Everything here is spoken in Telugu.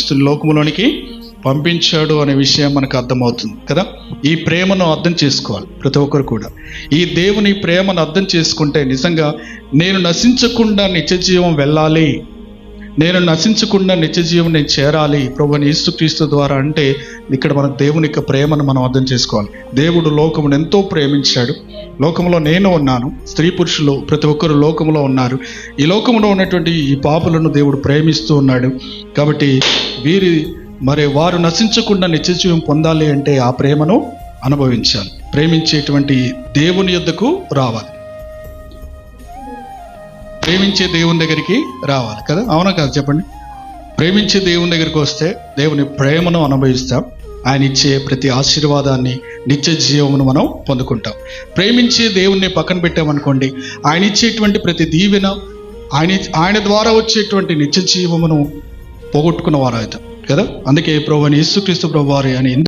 యేసుక్రీస్తుని లోకములోనికి పంపించాడు అనే విషయం మనకు అర్థమవుతుంది కదా. ఈ ప్రేమను అర్థం చేసుకోవాలి ప్రతి ఒక్కరు కూడా. ఈ దేవుని ప్రేమను అర్థం చేసుకుంటే నిజంగా నేను నశించకుండా నిత్య జీవం వెళ్ళాలి, నేను నశించకుండా నిత్య జీవం నేను చేరాలి ప్రభువైన యేసుక్రీస్తు ద్వారా అంటే ఇక్కడ మన దేవుని యొక్క ప్రేమను మనం అర్థం చేసుకోవాలి. దేవుడు లోకమును ఎంతో ప్రేమించాడు. లోకంలో నేను ఉన్నాను, స్త్రీ పురుషులు ప్రతి ఒక్కరు లోకంలో ఉన్నారు. ఈ లోకంలో ఉన్నటువంటి ఈ పాపులను దేవుడు ప్రేమిస్తూ ఉన్నాడు. కాబట్టి వారు నశించకుండా నిత్య జీవం పొందాలి అంటే ఆ ప్రేమను అనుభవించాలి. ప్రేమించేటువంటి దేవుని యొద్దకు రావాలి, ప్రేమించే దేవుని దగ్గరికి రావాలి కదా. అవునా కాదు చెప్పండి? ప్రేమించే దేవుని దగ్గరికి వస్తే దేవుని ప్రేమను అనుభవిస్తాం. ఆయన ఇచ్చే ప్రతి ఆశీర్వాదాన్ని, నిత్య జీవమును మనం పొందుకుంటాం. ప్రేమించే దేవుణ్ణి పక్కన పెట్టామనుకోండి, ఆయన ఇచ్చేటువంటి ప్రతి దీవెన, ఆయన ద్వారా వచ్చేటువంటి నిత్య జీవమును పోగొట్టుకున్న వారు అవుతాం కదా. అందుకే ప్రభువైన యేసుక్రీస్తు ప్రభువారు అని